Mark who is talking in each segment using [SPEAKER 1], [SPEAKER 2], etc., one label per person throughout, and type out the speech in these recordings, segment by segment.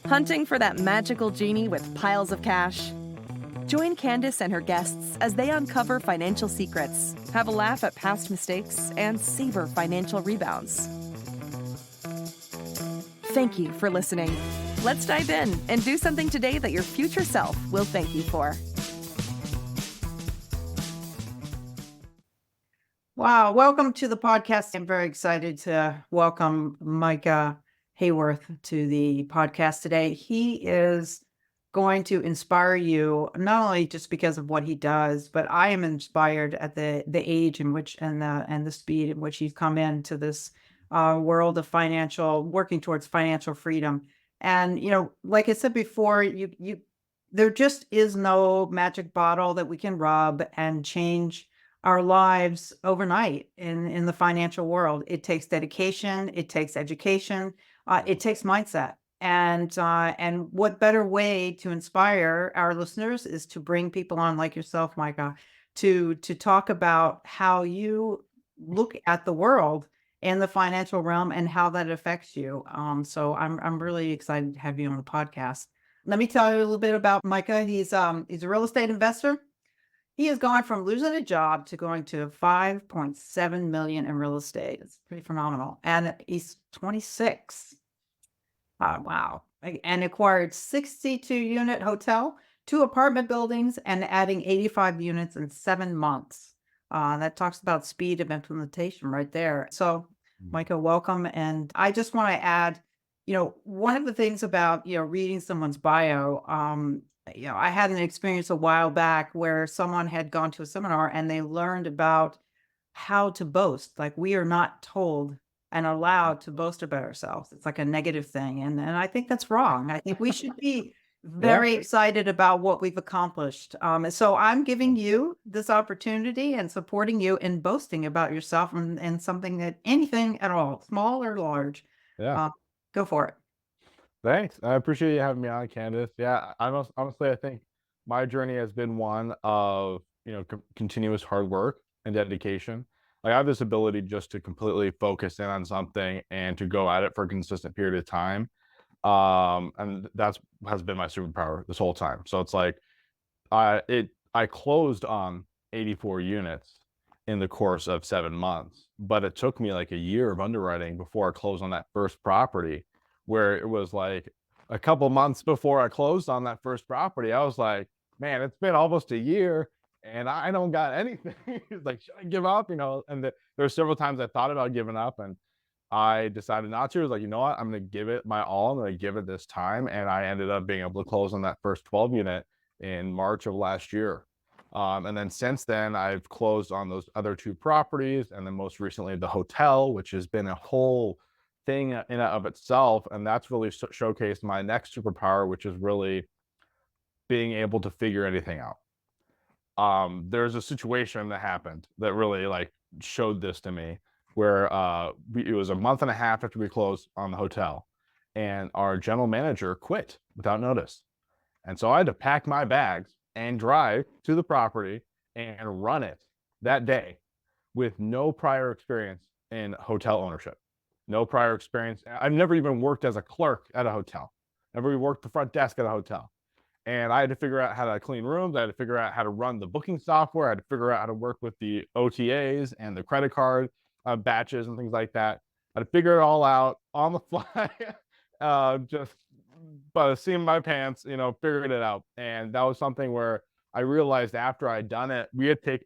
[SPEAKER 1] Hunting for that magical genie with piles of cash? Join Candice and her guests as they uncover financial secrets, have a laugh at past mistakes, and savor financial rebounds. Thank you for listening. Let's dive in and do something today that your future self will thank you for.
[SPEAKER 2] Wow, welcome to the podcast. I'm very excited to welcome Micah Hayworth to the podcast today. He is going to inspire you, not only just because of what he does, but I am inspired at the age in which and the speed in which he's come into this world of working towards financial freedom. And like I said before, there just is no magic bottle that we can rub and change our lives overnight in the financial world. It takes dedication, it takes education, it takes mindset. And what better way to inspire our listeners is to bring people on like yourself, Micah, to talk about how you look at the world in the financial realm and how that affects you. So I'm really excited to have you on the podcast. Let me tell you a little bit about Micah. He's a real estate investor. He has gone from losing a job to going to 5.7 million in real estate. It's pretty phenomenal. And he's 26. Wow. And acquired 62-unit hotel, 2 apartment buildings, and adding 85 units in 7 months. That talks about speed of implementation right there. So, Micah, welcome. And I just want to add, one of the things about, reading someone's bio, I had an experience a while back where someone had gone to a seminar and they learned about how to boast. Like, we are not told and allowed to boast about ourselves. It's like a negative thing. And I think that's wrong. I think we should be very excited about what we've accomplished. So I'm giving you this opportunity and supporting you in boasting about yourself and something anything at all, small or large. Go for it.
[SPEAKER 3] Thanks. I appreciate you having me on, Candice. Yeah, honestly, I think my journey has been one of, continuous hard work and dedication. Like, I have this ability just to completely focus in on something and to go at it for a consistent period of time. And has been my superpower this whole time. So it's like, I closed on 84 units in the course of 7 months, but it took me like a year of underwriting before I closed on that first property, where it was like a couple months before I closed on that first property. I was like, man, it's been almost a year and I don't got anything. It's like, should I give up? And there were several times I thought about giving up, and I decided not to. I was like, you know what? I'm going to give it my all. I'm going to give it this time. And I ended up being able to close on that first 12 unit in March of last year. And then since then, I've closed on those other 2 properties, and then most recently the hotel, which has been a whole thing in and of itself. And that's really showcased my next superpower, which is really being able to figure anything out. There's a situation that happened that really showed this to me, where it was a month and a half after we closed on the hotel, and our general manager quit without notice. And so I had to pack my bags and drive to the property and run it that day with no prior experience in hotel ownership. No prior experience. I've never even worked as a clerk at a hotel. Never even worked the front desk at a hotel. And I had to figure out how to clean rooms. I had to figure out how to run the booking software. I had to figure out how to work with the OTAs and the credit card batches and things like that. I had to figure it all out on the fly, just by the seam of my pants, figuring it out. And that was something where I realized after I'd done it,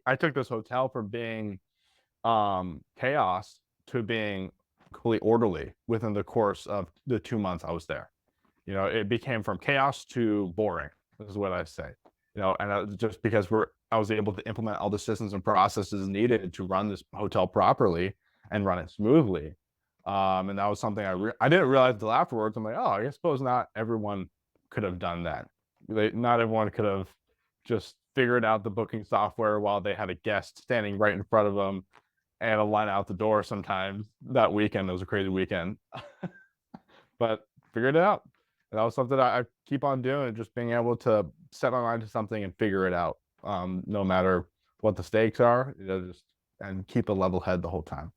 [SPEAKER 3] I took this hotel from being chaos to being completely orderly within the course of the 2 months I was there. It became from chaos to boring, is what I say. And just because I was able to implement all the systems and processes needed to run this hotel properly and run it smoothly. And that was something I didn't realize until afterwards. I'm like, oh, I suppose not everyone could have done that. Not everyone could have just figured out the booking software while they had a guest standing right in front of them and a line out the door sometimes. That weekend, it was a crazy weekend. But figured it out. And that was something I keep on doing, just being able to set my mind to something and figure it out, no matter what the stakes are, and keep a level head the whole time.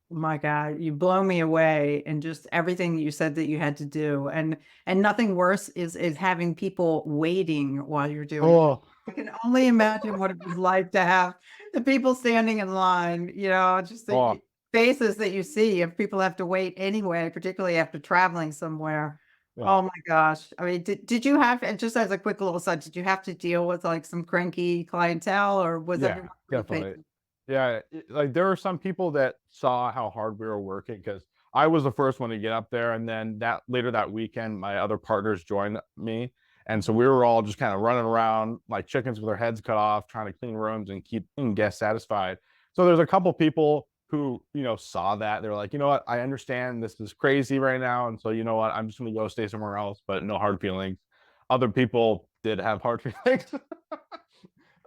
[SPEAKER 2] My God, you blow me away, and just everything you said that you had to do. And nothing worse is having people waiting while you're doing it.
[SPEAKER 3] Oh,
[SPEAKER 2] I can only imagine what it was like to have the people standing in line, just
[SPEAKER 3] oh,
[SPEAKER 2] the faces that you see if people have to wait anyway, particularly after traveling somewhere.
[SPEAKER 3] yeah,
[SPEAKER 2] Oh my gosh. I mean, did you have, and just as a quick little aside, did you have to deal with like some cranky clientele, or was
[SPEAKER 3] yeah,
[SPEAKER 2] everyone pretty
[SPEAKER 3] definitely.
[SPEAKER 2] patient?
[SPEAKER 3] Yeah, like there are some people that saw how hard we were working because I was the first one to get up there, and then that later that weekend, my other partners joined me, and so we were all just kind of running around like chickens with our heads cut off, trying to clean rooms and keep guests satisfied. So there's a couple people who saw that they're like, you know what, I understand this is crazy right now, and so you know what, I'm just gonna go stay somewhere else, but no hard feelings. Other people did have hard feelings.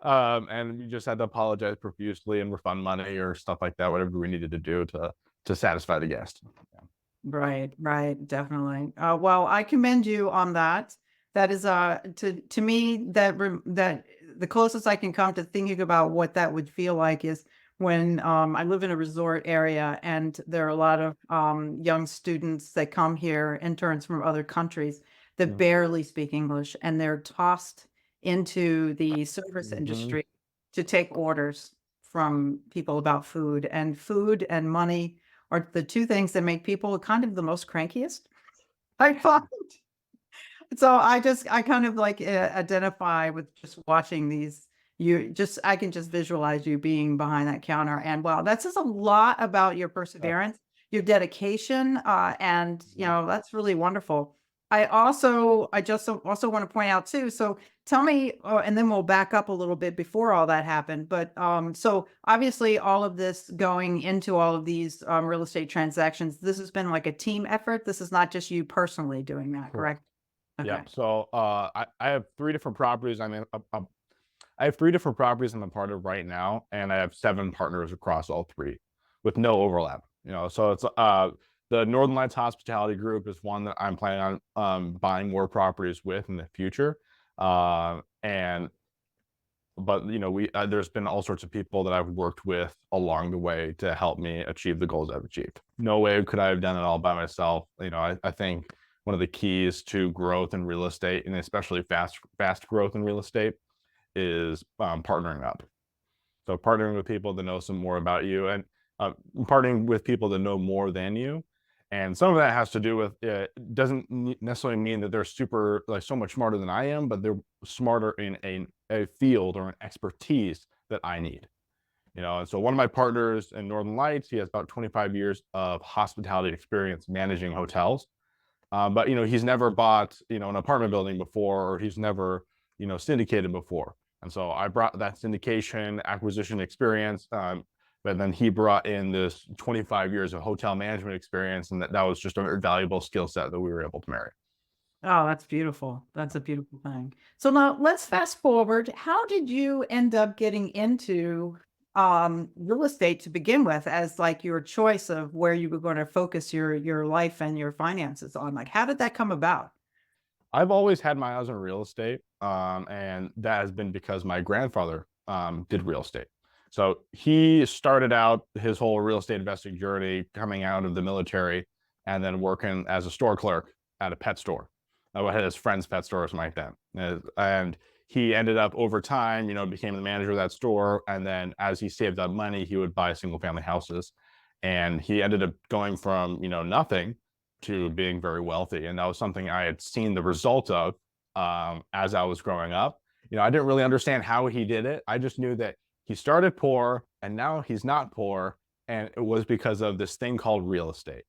[SPEAKER 3] And we just had to apologize profusely and refund money or stuff like that, whatever we needed to do to satisfy the guest. Yeah.
[SPEAKER 2] Right, right, definitely. Well, I commend you on that. That is, to me, that the closest I can come to thinking about what that would feel like is when I live in a resort area, and there are a lot of young students that come here, interns from other countries that
[SPEAKER 3] Yeah.
[SPEAKER 2] barely speak English, and they're tossed into the service
[SPEAKER 3] Mhm.
[SPEAKER 2] industry to take orders from people about food and money are the two things that make people kind of the most crankiest, I find. So I kind of like identify with just watching these. I can just visualize you being behind that counter. And wow, that says a lot about your
[SPEAKER 3] Yeah.
[SPEAKER 2] perseverance, your dedication, and
[SPEAKER 3] Mhm.
[SPEAKER 2] that's really wonderful. I just also want to point out too. So tell me, and then we'll back up a little bit before all that happened. But so obviously, all of this going into all of these real estate transactions, this has been like a team effort. This is not just you personally doing that,
[SPEAKER 3] Correct.
[SPEAKER 2] correct? Okay.
[SPEAKER 3] Yep. So I have three different properties. I have three different properties I'm a part of right now, and I have seven partners across all three with no overlap. So it's the Northern Lights Hospitality Group is one that I'm planning on buying more properties with in the future. And but we there's been all sorts of people that I've worked with along the way to help me achieve the goals I've achieved. No way could I have done it all by myself. I think one of the keys to growth in real estate, and especially fast growth in real estate, is partnering up. So partnering with people that know some more about you, and partnering with people that know more than you. And some of that has to do with doesn't necessarily mean that they're super like so much smarter than I am, but they're smarter in a field or an expertise that I need. And so one of my partners in Northern Lights, he has about 25 years of hospitality experience managing hotels. But he's never bought an apartment building before, or he's never syndicated before. And so I brought that syndication acquisition experience. But then he brought in this 25 years of hotel management experience, and that was just a very valuable skill set that we were able to marry.
[SPEAKER 2] Oh, that's beautiful. That's a beautiful thing. So now let's fast forward. How did you end up getting into real estate to begin with as like your choice of where you were going to focus your life and your finances on? Like, how did that come about?
[SPEAKER 3] I've always had my eyes on real estate, and that has been because my grandfather did real estate. So he started out his whole real estate investing journey coming out of the military and then working as a store clerk at a pet store. I had his friend's pet store or something like that. And he ended up over time, became the manager of that store. And then as he saved up money, he would buy single family houses. And he ended up going from, nothing to being very wealthy. And that was something I had seen the result of as I was growing up. I didn't really understand how he did it. I just knew that he started poor and now he's not poor. And it was because of this thing called real estate.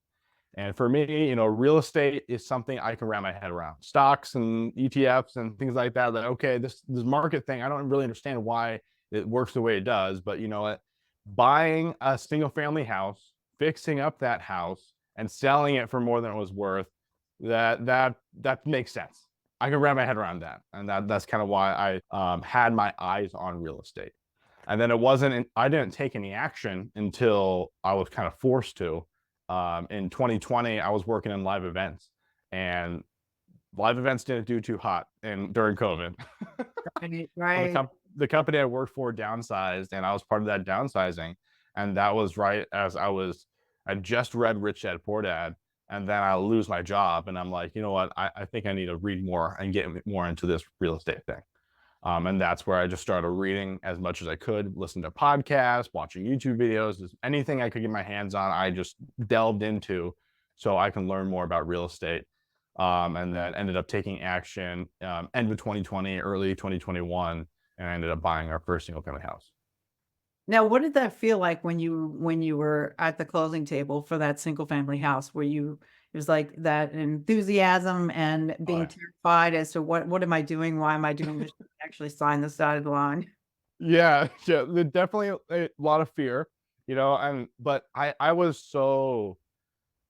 [SPEAKER 3] And for me, real estate is something I can wrap my head around. Stocks and ETFs and things like that. That okay, this market thing, I don't really understand why it works the way it does. But you know what? Buying a single family house, fixing up that house, and selling it for more than it was worth, that makes sense. I can wrap my head around that, and that's kind of why I had my eyes on real estate. And then I didn't take any action until I was kind of forced to. In 2020, I was working in live events, and live events didn't do too hot during COVID.
[SPEAKER 2] Right,
[SPEAKER 3] So
[SPEAKER 2] right.
[SPEAKER 3] the company I worked for downsized, and I was part of that downsizing. And that was right as I just read Rich Dad Poor Dad, and then I lose my job, and I'm like, you know what? I think I need to read more and get more into this real estate thing. And that's where I just started reading as much as I could, listen to podcasts, watching YouTube videos, just anything I could get my hands on, I just delved into so I can learn more about real estate. And then ended up taking action end of 2020, early 2021, and I ended up buying our first single family house.
[SPEAKER 2] Now, what did that feel like when you were at the closing table for that single family house? Where you it was like that enthusiasm and
[SPEAKER 3] Oh,
[SPEAKER 2] being terrified as to what am I doing? Why am I doing this? Actually sign this dotted line.
[SPEAKER 3] yeah, yeah, definitely a lot of fear, but I was so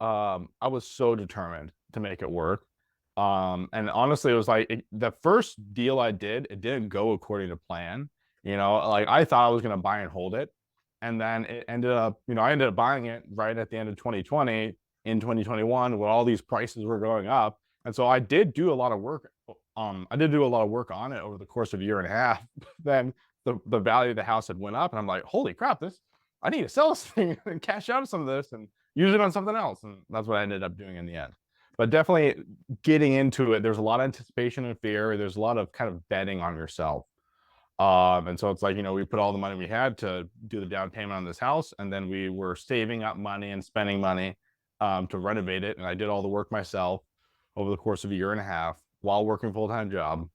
[SPEAKER 3] determined to make it work. And honestly, it was like the first deal I did, it didn't go according to plan. Like I thought I was going to buy and hold it. And then it ended up, I ended up buying it right at the end of 2020 in 2021 when all these prices were going up. And so I did do a lot of work. I did do a lot of work on it over the course of a year and a half. Then the value of the house had went up, and I'm like, holy crap, I need to sell this thing and cash out of some of this and use it on something else. And that's what I ended up doing in the end. But definitely getting into it, there's a lot of anticipation and fear. There's a lot of kind of betting on yourself. And so it's like, we put all the money we had to do the down payment on this house. And then we were saving up money and spending money to renovate it. And I did all the work myself over the course of a year and a half while working full-time job.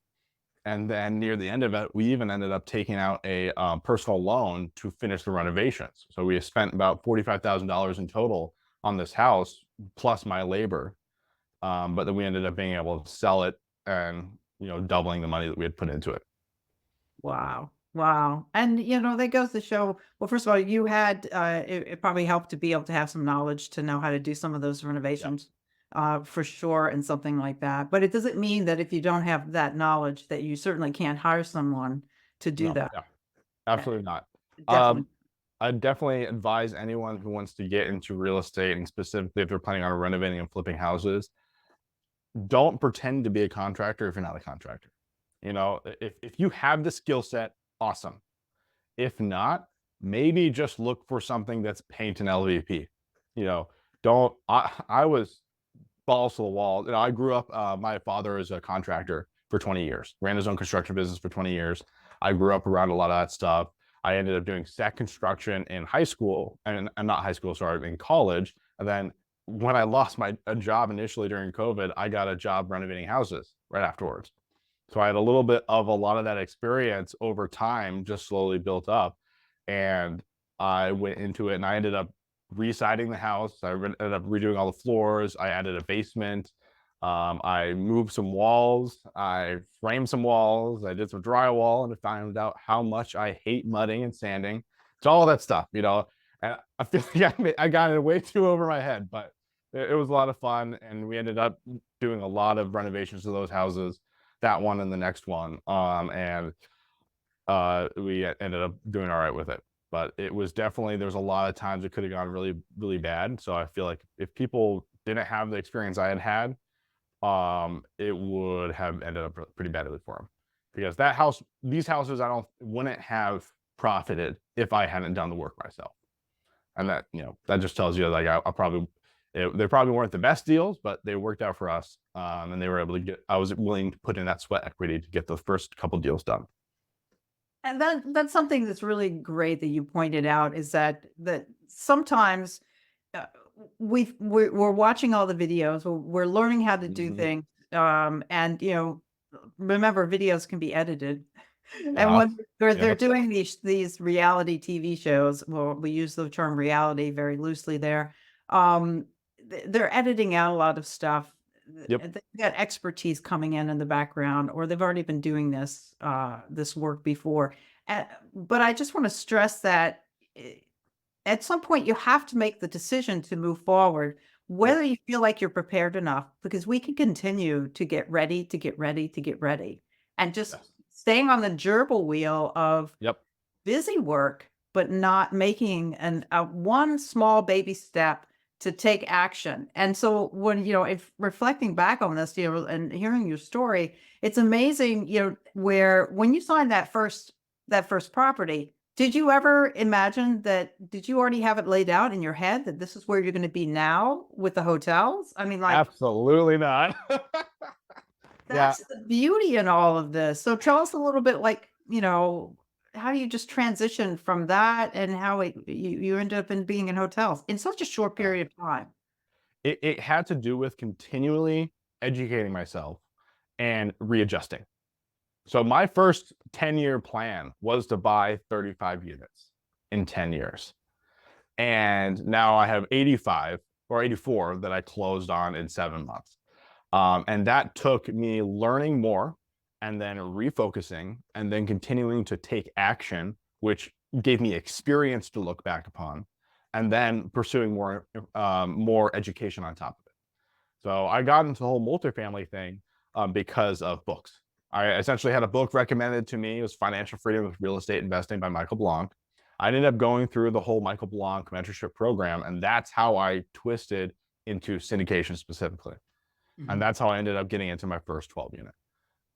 [SPEAKER 3] And then near the end of it, we even ended up taking out a personal loan to finish the renovations. So we spent about $45,000 in total on this house, plus my labor. But then we ended up being able to sell it and, doubling the money that we had put into it.
[SPEAKER 2] Wow. Wow. And that goes to show, well, first of all, you had it probably helped to be able to have some knowledge to know how to do some of those
[SPEAKER 3] Yeah.
[SPEAKER 2] renovations for sure and something like that. But it doesn't mean that if you don't have that knowledge that you certainly can't hire someone to do
[SPEAKER 3] No,
[SPEAKER 2] that.
[SPEAKER 3] yeah, absolutely not.
[SPEAKER 2] Definitely.
[SPEAKER 3] I definitely advise anyone who wants to get into real estate, and specifically if they're planning on renovating and flipping houses, don't pretend to be a contractor if you're not a contractor. If you have the skill set, awesome. If not, maybe just look for something that's paint and LVP. I was balls to the wall. I grew up, my father is a contractor for 20 years, ran his own construction business for 20 years. I grew up around a lot of that stuff. I ended up doing set construction in high school, and not high school, sorry, in college. And then when I lost a job initially during COVID, I got a job renovating houses right afterwards. So I had a little bit of a lot of that experience over time, just slowly built up. And I went into it and I ended up residing the house. I ended up redoing all the floors. I added a basement. I moved some walls. I framed some walls. I did some drywall, and I found out how much I hate mudding and sanding. It's all that stuff, And I feel like I got it way too over my head, but it was a lot of fun. And we ended up doing a lot of renovations to those houses, that one and the next one. And we ended up doing all right with it. But it was definitely, there's a lot of times it could have gone really, really bad. So I feel like if people didn't have the experience I had, it would have ended up pretty badly for them. Because these houses, wouldn't have profited if I hadn't done the work myself. And that, that just tells you, like, they probably weren't the best deals, but they worked out for us. And they were able to I was willing to put in that sweat equity to get the first couple deals done.
[SPEAKER 2] And that's something that's really great that you pointed out, is that sometimes we're watching all the videos, we're learning how to do things, and remember, videos can be edited. And
[SPEAKER 3] Yeah.
[SPEAKER 2] when they're
[SPEAKER 3] Yep.
[SPEAKER 2] doing these reality TV shows, well, we use the term reality very loosely there. They're editing out a lot of stuff.
[SPEAKER 3] Yep.
[SPEAKER 2] They've got expertise coming in the background, or they've already been doing this work before. But I just want to stress that at some point you have to make the decision to move forward, whether you feel like you're prepared enough, because we can continue to get ready, and just
[SPEAKER 3] Yes.
[SPEAKER 2] staying on the gerbil wheel of
[SPEAKER 3] Yep.
[SPEAKER 2] busy work, but not making one small baby step to take action. And so when, if reflecting back on this, and hearing your story, it's amazing, where when you signed that first property, Did you ever imagine that? Did you already have it laid out in your head that this is where you're going to be now with the hotels? I mean, like,
[SPEAKER 3] Absolutely not. Yeah.
[SPEAKER 2] that's the beauty in all of this. So tell us a little bit, like, how do you just transition from that and how you ended up in being in hotels in such a short
[SPEAKER 3] uh,
[SPEAKER 2] period of time?
[SPEAKER 3] it had to do with continually educating myself and readjusting. So my first 10-year plan was to buy 35 units in 10 years. And now I have 85 or 84 that I closed on in 7 months. And that took me learning more and then refocusing and then continuing to take action, which gave me experience to look back upon, and then pursuing more education on top of it. So I got into the whole multifamily thing because of books. I essentially had a book recommended to me. It was Financial Freedom with Real Estate Investing by Michael Blanc. I ended up going through the whole Michael Blanc mentorship program, and that's how I twisted into syndication specifically. And
[SPEAKER 2] Mhm.
[SPEAKER 3] that's how I ended up getting into my first 12 unit.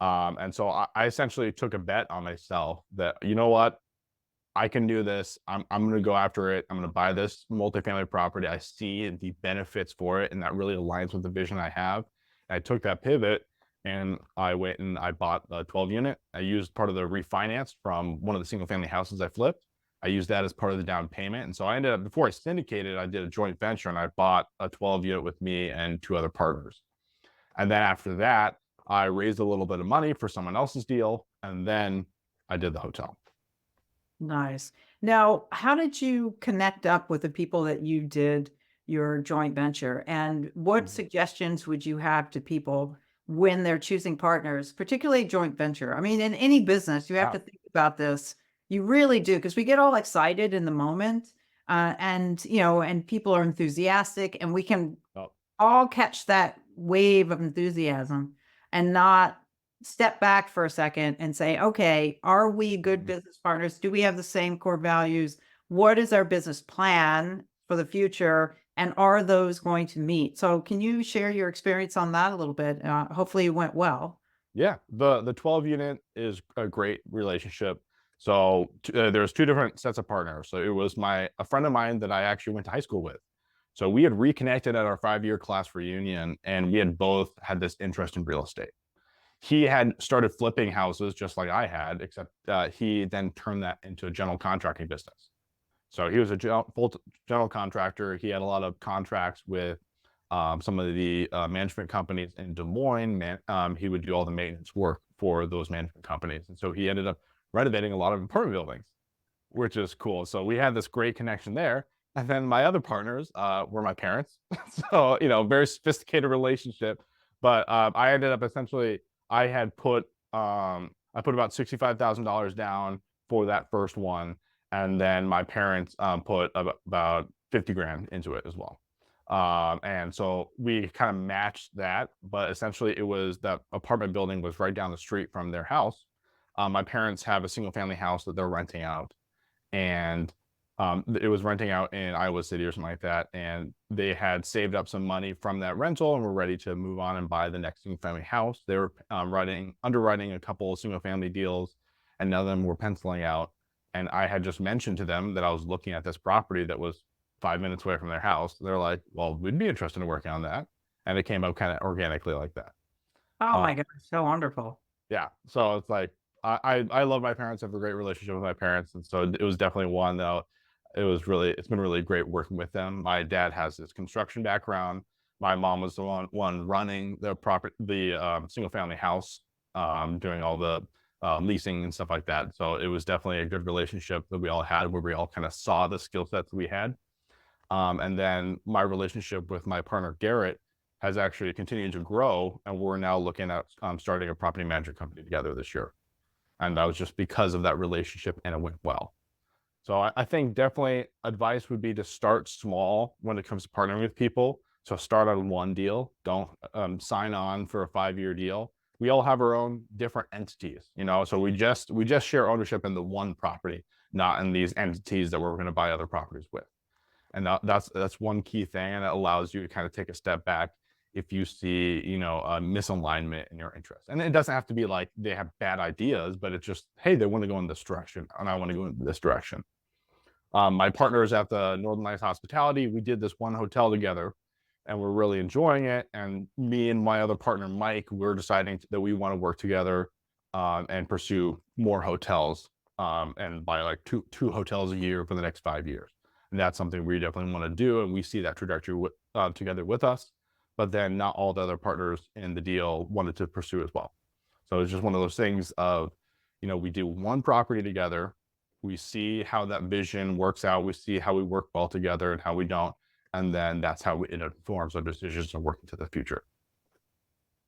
[SPEAKER 3] And so I essentially took a bet on myself that, you know what, I can do this. I'm going to go after it. I'm going to buy this multifamily property. I see the benefits for it, and that really aligns with the vision I have. And I took that pivot and I went and I bought a 12 unit. I used part of the refinance from one of the single family houses I flipped. I used that as part of the down payment. And so I ended up, before I syndicated, I did a joint venture and I bought a 12 unit with me and two other partners. And then after that, I raised a little bit of money for someone else's deal. And then I did the hotel.
[SPEAKER 2] Nice. Now, how did you connect up with the people that you did your joint venture? And what
[SPEAKER 3] Mhm.
[SPEAKER 2] suggestions would you have to people when they're choosing partners, particularly joint venture? I mean, in any business, you have
[SPEAKER 3] Yeah.
[SPEAKER 2] to think about this. You really do, because we get all excited in the moment, and people are enthusiastic, and we can
[SPEAKER 3] Oh,
[SPEAKER 2] all catch that wave of enthusiasm and not step back for a second and say, okay, are we good
[SPEAKER 3] mhm.
[SPEAKER 2] business partners? Do we have the same core values? What is our business plan for the future? And are those going to meet? So, can you share your experience on that a little bit? Hopefully, it went well.
[SPEAKER 3] Yeah, the 12 unit is a great relationship. So there's two different sets of partners. So it was a friend of mine that I actually went to high school with. So we had reconnected at our 5-year class reunion, and we had both had this interest in real estate. He had started flipping houses just like I had, except he then turned that into a general contracting business. So he was a full general contractor. He had a lot of contracts with some of the management companies in Des Moines. He would do all the maintenance work for those management companies. And so he ended up renovating a lot of apartment buildings, which is cool. So we had this great connection there. And then my other partners were my parents. So, very sophisticated relationship. But I ended up essentially, I had I put about $65,000 down for that first one. And then my parents put about 50 grand into it as well. And so we kind of matched that, but essentially it was that apartment building was right down the street from their house. My parents have a single family house that they're renting out, and it was renting out in Iowa City or something like that. And they had saved up some money from that rental and were ready to move on and buy the next single family house. They were underwriting a couple of single family deals, and none of them were penciling out. And I had just mentioned to them that I was looking at this property that was 5 minutes away from their house. They're like, "Well, we'd be interested in working on that," and it came up kind of organically like that.
[SPEAKER 2] Oh
[SPEAKER 3] Uh,
[SPEAKER 2] my gosh, so wonderful.
[SPEAKER 3] yeah, so it's like I love my parents. I have a great relationship with my parents, and so it was definitely one that it's been really great working with them. My dad has this construction background. My mom was the one running the single family house, doing all the leasing and stuff like that. So it was definitely a good relationship that we all had, where we all kind of saw the skill sets we had. And then my relationship with my partner Garrett has actually continued to grow, and we're now looking at starting a property management company together this year. And that was just because of that relationship, and it went well. So I think definitely advice would be to start small when it comes to partnering with people. So start on one deal. Don't sign on for a 5-year deal. We all have our own different entities, So we just share ownership in the one property, not in these entities that we're going to buy other properties with. And that's one key thing, and it allows you to kind of take a step back if you see, a misalignment in your interest. And it doesn't have to be like they have bad ideas, but it's just, hey, they want to go in this direction and I want to go in this direction. My partner is at the Northern Lights Hospitality. We did this one hotel together and we're really enjoying it. And me and my other partner, Mike, we're deciding that we want to work together and pursue more hotels and buy like two hotels a year for the next 5 years. And that's something we definitely want to do. And we see that trajectory together with us. But then not all the other partners in the deal wanted to pursue as well. So it's just one of those things of, we do one property together. We see how that vision works out. We see how we work well together and how we don't. And then that's how it informs our decisions of working to the future.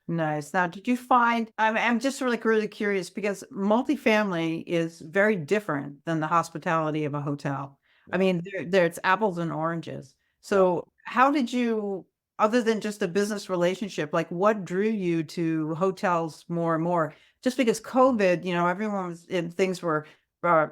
[SPEAKER 2] Nice. Now, did you find, I'm just really curious because multifamily is very different than the hospitality of a hotel. I
[SPEAKER 3] Yeah.
[SPEAKER 2] mean, it's apples and oranges.
[SPEAKER 3] Yeah.
[SPEAKER 2] So how did you, other than just a business relationship, like what drew you to hotels more and more? Just because COVID, everyone was, and things were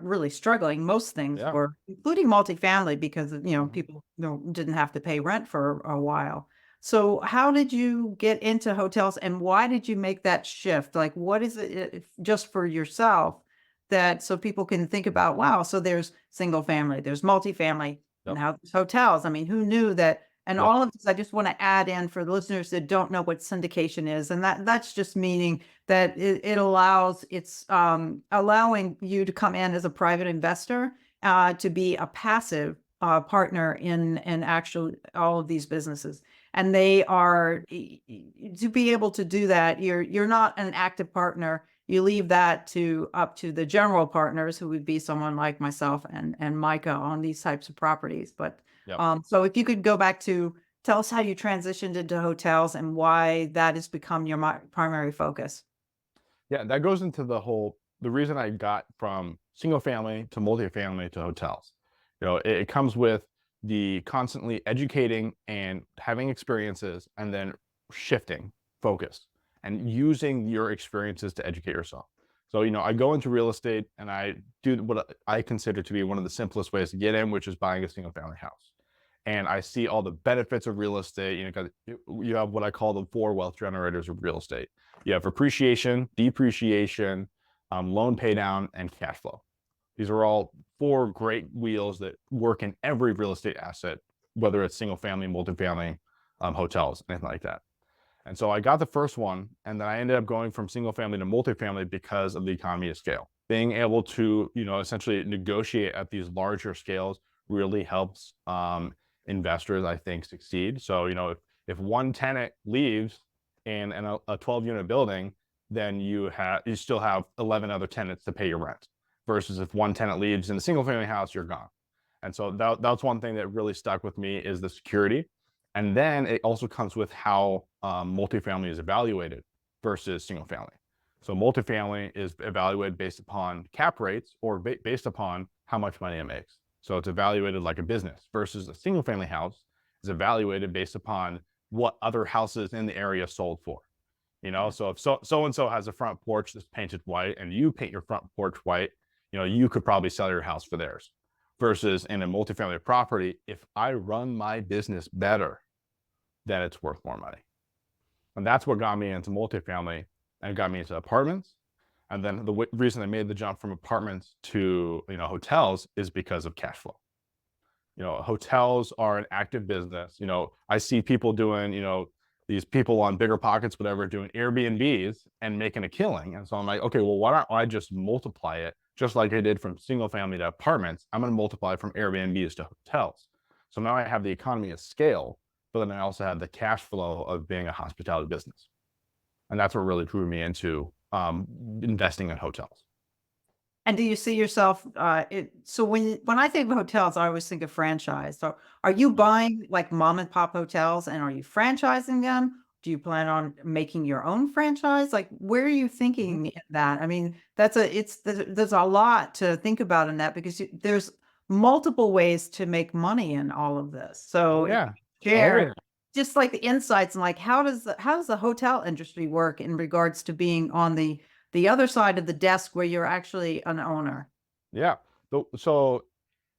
[SPEAKER 2] really struggling. Most things
[SPEAKER 3] Yeah.
[SPEAKER 2] were, including multifamily, because,
[SPEAKER 3] Mhm.
[SPEAKER 2] people didn't have to pay rent for a while. So how did you get into hotels and why did you make that shift? Like, what is it just for yourself that so people can think about, wow, so there's single family, there's multifamily,
[SPEAKER 3] Yep.
[SPEAKER 2] now there's hotels. I mean, who knew that? And
[SPEAKER 3] Yep.
[SPEAKER 2] all of this, I just want to add in for the listeners that don't know what syndication is. And that's just meaning that it allows, it's allowing you to come in as a private investor to be a passive partner in actual all of these businesses. And they are to be able to do that, you're not an active partner. You leave that up to the general partners, who would be someone like myself and Micah on these types of properties. But
[SPEAKER 3] Yep.
[SPEAKER 2] so if you could go back to tell us how you transitioned into hotels and why that has become your primary focus.
[SPEAKER 3] Yeah, that goes into the reason I got from single family to multifamily to hotels. It comes with the constantly educating and having experiences and then shifting focus and using your experiences to educate yourself. So, I go into real estate and I do what I consider to be one of the simplest ways to get in, which is buying a single family house. And I see all the benefits of real estate, because you have what I call the 4 wealth generators of real estate. You have appreciation, depreciation, loan pay down, and cash flow. These are all 4 great wheels that work in every real estate asset, whether it's single family, multifamily, hotels, anything like that. And so I got the first one, and then I ended up going from single family to multifamily because of the economy of scale. Being able to, essentially negotiate at these larger scales really helps investors, I think, succeed. So, if one tenant leaves in a 12-unit building, then you still have 11 other tenants to pay your rent. Versus if one tenant leaves in a single family house, you're gone. And so that's one thing that really stuck with me is the security. And then it also comes with how multifamily is evaluated versus single family. So multifamily is evaluated based upon cap rates or based upon how much money it makes. So it's evaluated like a business versus a single family house is evaluated based upon what other houses in the area sold for. So if so-and-so has a front porch that's painted white and you paint your front porch white, you could probably sell your house for theirs. Versus in a multifamily property, if I run my business better, then it's worth more money. And that's what got me into multifamily and got me into apartments. And then the reason I made the jump from apartments to hotels is because of cash flow. Hotels are an active business. I see people doing, these people on Bigger Pockets, whatever, doing Airbnbs and making a killing. And so I'm like, okay, well, why don't I just multiply it just like I did from single family to apartments? I'm going to multiply from Airbnbs to hotels. So now I have the economy of scale, but then I also have the cash flow of being a hospitality business. And that's what really drew me into investing in hotels.
[SPEAKER 2] And do you see yourself, so when I think of hotels, I always think of franchise. So are you buying like mom and pop hotels and are you franchising them? Do you plan on making your own franchise? Like, where are you
[SPEAKER 3] Mhm.
[SPEAKER 2] thinking that? I mean, there's a lot to think about in that because there's multiple ways to make money in all of this.
[SPEAKER 3] Oh
[SPEAKER 2] So if
[SPEAKER 3] yeah.
[SPEAKER 2] you share just like the insights and like, how does the hotel industry work in regards to being on the other side of the desk where you're actually an owner?
[SPEAKER 3] Yeah. So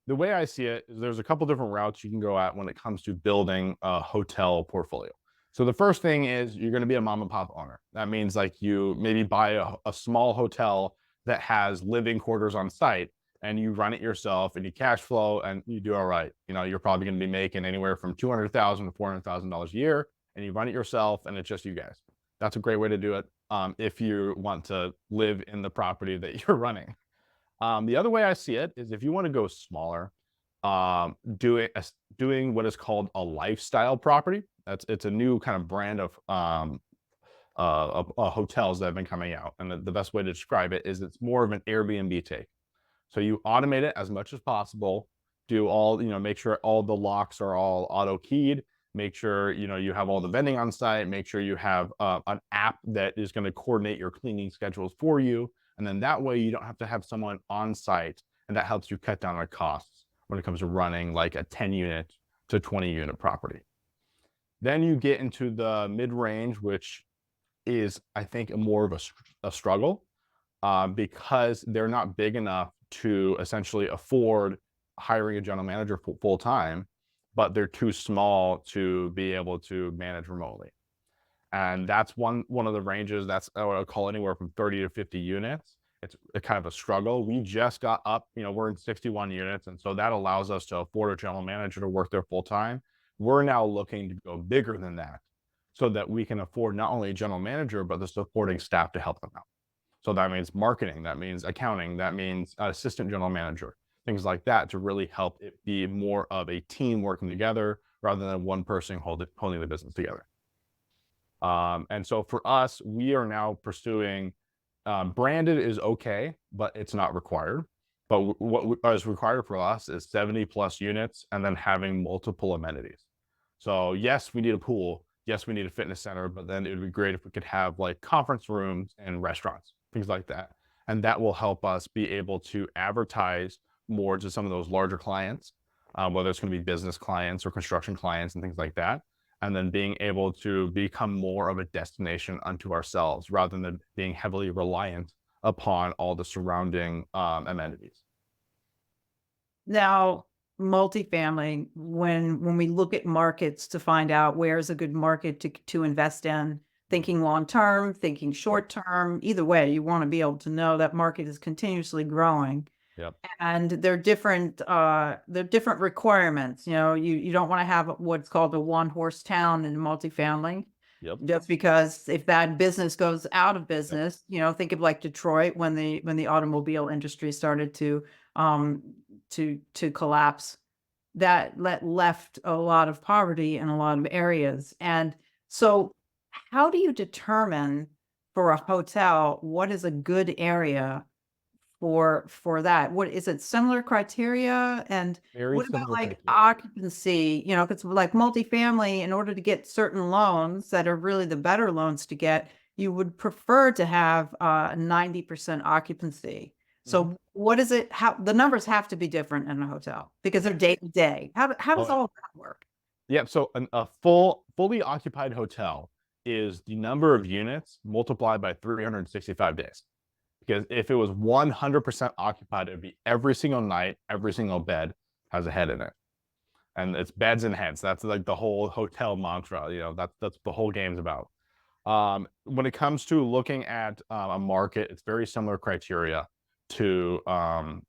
[SPEAKER 3] the way I see it is there's a couple different routes you can go at when it comes to building a hotel portfolio. So the first thing is you're going to be a mom and pop owner. That means like you maybe buy a small hotel that has living quarters on site, and you run it yourself and you cash flow and you do all right. You're probably going to be making anywhere from $200,000 to $400,000 a year, and you run it yourself and it's just you guys. That's a great way to do it if you want to live in the property that you're running. The other way I see it is if you want to go smaller, doing what is called a lifestyle property. It's a new kind of brand of hotels that have been coming out, and the best way to describe it is it's more of an Airbnb take. So you automate it as much as possible. Do all make sure all the locks are all auto keyed. Make sure you have all the vending on site. Make sure you have an app that is going to coordinate your cleaning schedules for you, and then that way you don't have to have someone on site, and that helps you cut down on costs when it comes to running like a 10 unit to 20 unit property. Then you get into the mid range, which is, I think, more of a struggle because they're not big enough to essentially afford hiring a general manager full time, but they're too small to be able to manage remotely. And that's one of the ranges. That's what I would call anywhere from 30 to 50 units. It's a kind of a struggle. We just got up, we're in 61 units. And so that allows us to afford a general manager to work there full time. We're now looking to go bigger than that so that we can afford not only a general manager, but the supporting staff to help them out. So that means marketing, that means accounting, that means assistant general manager, things like that to really help it be more of a team working together rather than one person holding the business together. And so for us, we are now pursuing branded is okay, but it's not required. But what is required for us is 70 plus units and then having multiple amenities. So yes, we need a pool. Yes, we need a fitness center, but then it would be great if we could have like conference rooms and restaurants, things like that. And that will help us be able to advertise more to some of those larger clients, whether it's going to be business clients or construction clients and things like that. And then being able to become more of a destination unto ourselves rather than being heavily reliant upon all the surrounding amenities.
[SPEAKER 2] Now, multifamily, when we look at markets to find out where's a good market to invest in, thinking long term, thinking short term, either way, you want to be able to know that market is continuously growing.
[SPEAKER 3] Yep.
[SPEAKER 2] And they're different requirements. You don't want to have what's called a one horse town in multifamily.
[SPEAKER 3] Yep.
[SPEAKER 2] Just because if that business goes out of business, think of like Detroit when the automobile industry started to collapse, that left a lot of poverty in a lot of areas. And so how do you determine for a hotel what is a good area for that? What is it, similar criteria? And
[SPEAKER 3] Very
[SPEAKER 2] what about
[SPEAKER 3] similar
[SPEAKER 2] like
[SPEAKER 3] criteria.
[SPEAKER 2] occupancy? Because like multifamily, in order to get certain loans that are really the better loans to get, you would prefer to have 90% occupancy. So what is it? How the numbers have to be different in a hotel because they're day to day. How does all of that work?
[SPEAKER 3] Yeah, so a fully occupied hotel is the number of units multiplied by 365 days. Because if it was 100% occupied, it would be every single night, every single bed has a head in it. And it's beds and heads. That's like the whole hotel mantra. That's the whole game's about. When it comes to looking at a market, it's very similar criteria to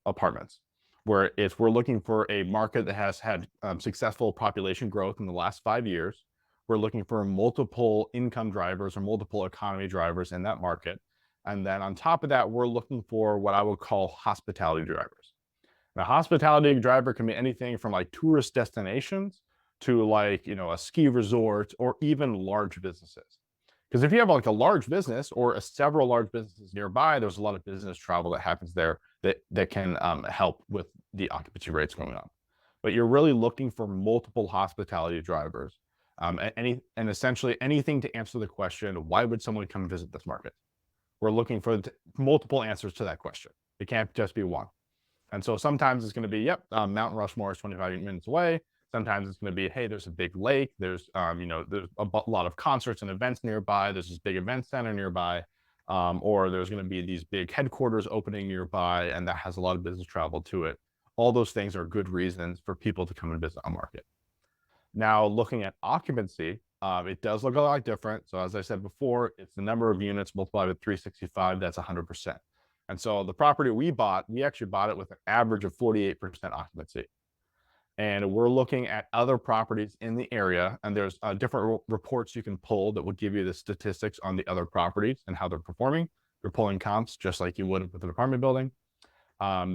[SPEAKER 3] apartments, where if we're looking for a market that has had successful population growth in the last 5 years, we're looking for multiple income drivers or multiple economy drivers in that market. And then on top of that, we're looking for what I would call hospitality drivers. Now, hospitality driver can be anything from like tourist destinations to like, a ski resort or even large businesses. Because if you have like a large business or several large businesses nearby, there's a lot of business travel that happens there that can help with the occupancy rates going up. But you're really looking for multiple hospitality drivers and essentially anything to answer the question, why would someone come visit this market? We're looking for multiple answers to that question. It can't just be one. And so sometimes it's going to be, Mount Rushmore is 25 minutes away. Sometimes it's going to be, hey, there's a big lake. There's, there's a lot of concerts and events nearby. There's this big event center nearby. Or there's going to be these big headquarters opening nearby, and that has a lot of business travel to it. All those things are good reasons for people to come and visit a market. Now, looking at occupancy, It does look a lot different. So as I said before, it's the number of units multiplied with 365, that's 100%. And so the property we bought, we actually bought it with an average of 48% occupancy. And we're looking at other properties in the area, and there's different reports you can pull that will give you the statistics on the other properties and how they're performing. You're pulling comps just like you would with an apartment building.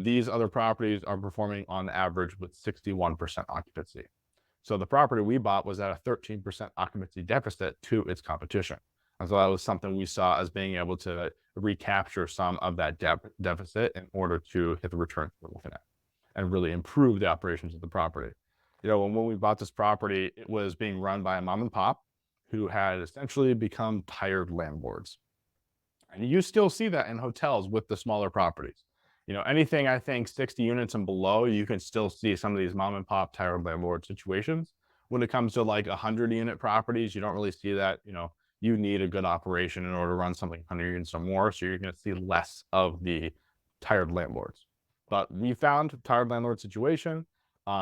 [SPEAKER 3] These other properties are performing on average with 61% occupancy. So the property we bought was at a 13% occupancy deficit to its competition. And so that was something we saw as being able to recapture some of that deficit in order to hit the returns we're looking at and really improve the operations of the property. You know, when we bought this property, it was being run by a mom and pop who had essentially become tired landlords. And you still see that in hotels with the smaller properties. You know, anything I think 60 units and below, you can still see some of these mom and pop tired landlord situations. When it comes to like 100-unit properties, you don't really see that. You know, you need a good operation in order to run something 100 units or more. So you're going to see less of the tired landlords. But we found a tired landlord situation.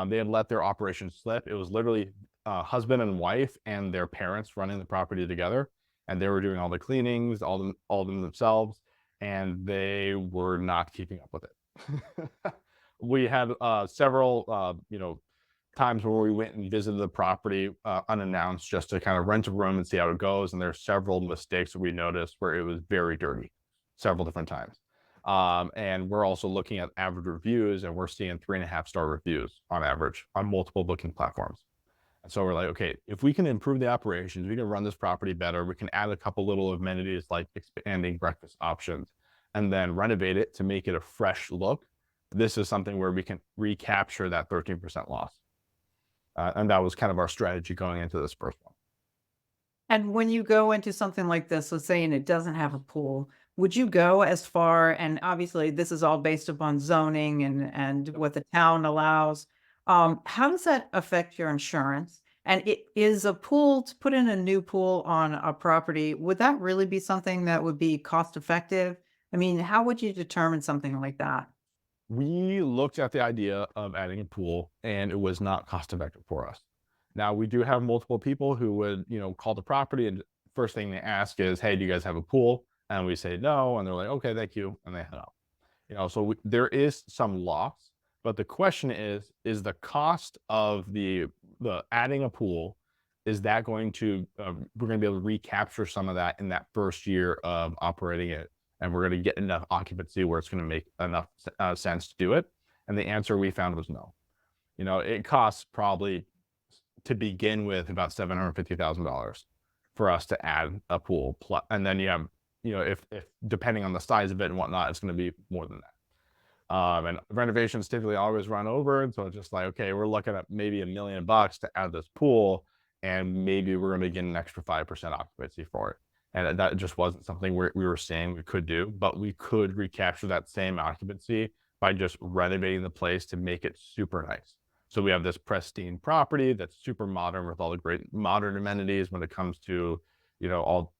[SPEAKER 3] They had let their operation slip. It was literally husband and wife and their parents running the property together. And they were doing all the cleanings, all of them themselves, and they were not keeping up with it. We had several, times where we went and visited the property unannounced just to kind of rent a room and see how it goes. And there's several mistakes that we noticed where it was very dirty several different times. And we're also looking at average reviews, and we're seeing 3.5-star reviews on average on multiple booking platforms. And so we're like, okay, if we can improve the operations, we can run this property better, we can add a couple little amenities like expanding breakfast options, and then renovate it to make it a fresh look. This is something where we can recapture that 13% loss. And that was kind of our strategy going into this first one.
[SPEAKER 2] And when you go into something like this, let's say, and it doesn't have a pool, would you go as far, and obviously this is all based upon zoning and what the town allows. How does that affect your insurance? And it is a pool, to put in a new pool on a property, would that really be something that would be cost effective? I mean, how would you determine something like that?
[SPEAKER 3] We looked at the idea of adding a pool, and it was not cost effective for us. Now we do have multiple people who would, call the property, and first thing they ask is, "Hey, do you guys have a pool?" And we say no, and they're like, "Okay, thank you," and they head out. So there is some loss, but the question is the cost of the adding a pool, is that going to we're going to be able to recapture some of that in that first year of operating it, and we're going to get enough occupancy where it's going to make enough sense to do it? And the answer we found was no. It costs probably to begin with about $750,000 for us to add a pool, and then you have, if depending on the size of it and whatnot, it's going to be more than that. And renovations typically always run over, and so it's just like, okay, we're looking at maybe $1 million to add this pool, and maybe we're going to get an extra 5% occupancy for it. And that just wasn't something we were saying we could do, but we could recapture that same occupancy by just renovating the place to make it super nice. So we have this pristine property that's super modern with all the great modern amenities when it comes to,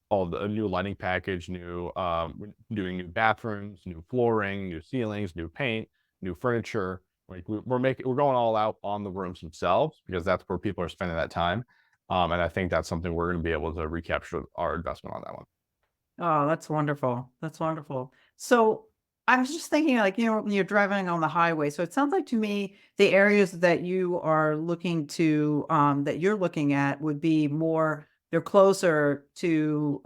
[SPEAKER 3] all the new lighting package, we're doing new bathrooms, new flooring, new ceilings, new paint, new furniture. Like we're going all out on the rooms themselves because that's where people are spending that time. And I think that's something we're going to be able to recapture our investment on that one.
[SPEAKER 2] Oh, that's wonderful. That's wonderful. So I was just thinking, like, when you're driving on the highway. So it sounds like to me, the areas that you are looking to, that you're looking at would be more, they're closer to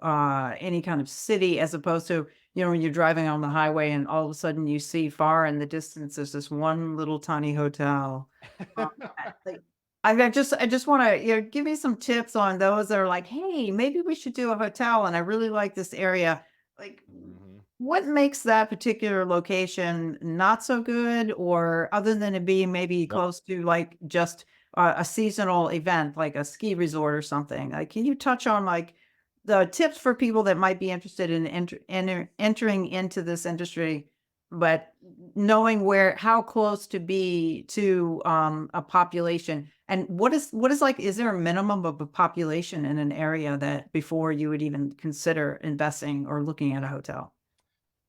[SPEAKER 2] any kind of city as opposed to, when you're driving on the highway and all of a sudden you see far in the distance, there's this one little tiny hotel. Like, I just want to, give me some tips on those that are like, hey, maybe we should do a hotel, and I really like this area. Like,
[SPEAKER 3] Mhm.
[SPEAKER 2] what makes that particular location not so good, or other than it being maybe
[SPEAKER 3] Yep.
[SPEAKER 2] close to like just a seasonal event, like a ski resort or something? Like, can you touch on like the tips for people that might be interested in entering into this industry, but knowing how close to be to a population, and what is like, is there a minimum of a population in an area that before you would even consider investing or looking at a hotel?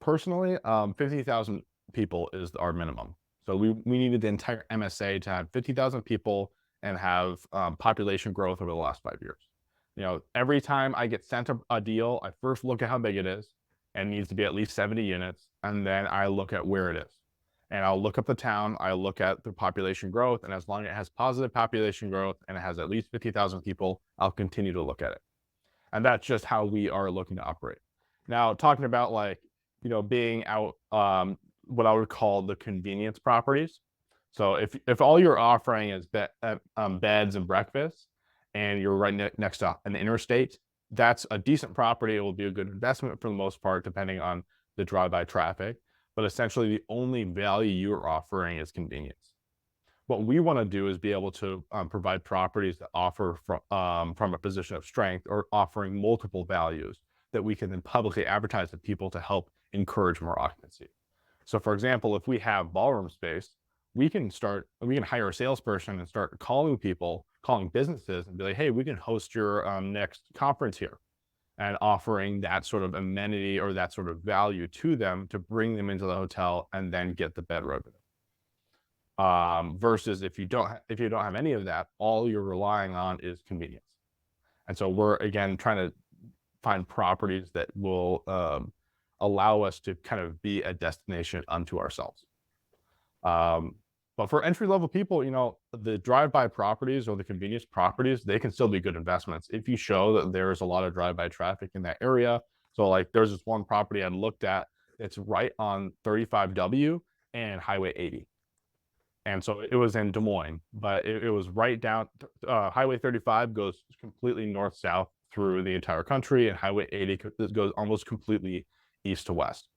[SPEAKER 3] Personally, 50,000 people is our minimum. So we needed the entire MSA to have 50,000 people and have population growth over the last 5 years. Every time I get sent a deal, I first look at how big it is, and it needs to be at least 70 units, and then I look at where it is. And I'll look up the town, I look at the population growth, and as long as it has positive population growth and it has at least 50,000 people, I'll continue to look at it. And that's just how we are looking to operate. Now, talking about being out, what I would call the convenience properties. So if all you're offering is beds and breakfast, and you're right next to an interstate, that's a decent property. It will be a good investment for the most part, depending on the drive-by traffic. But essentially, the only value you're offering is convenience. What we want to do is be able to provide properties that offer from a position of strength, or offering multiple values that we can then publicly advertise to people to help encourage more occupancy. So for example, if we have ballroom space, we can hire a salesperson and start calling businesses and be like, hey, we can host your next conference here, and offering that sort of amenity or that sort of value to them to bring them into the hotel and then get the bed revenue. Versus if you don't have any of that, all you're relying on is convenience. And so we're again trying to find properties that will allow us to kind of be a destination unto ourselves. But for entry-level people, the drive-by properties or the convenience properties, they can still be good investments if you show that there's a lot of drive-by traffic in that area. So like there's this one property I looked at, it's right on 35W and Highway 80. And so it was in Des Moines, but it was right down, Highway 35 goes completely north-south through the entire country, and Highway 80 goes almost completely east to west.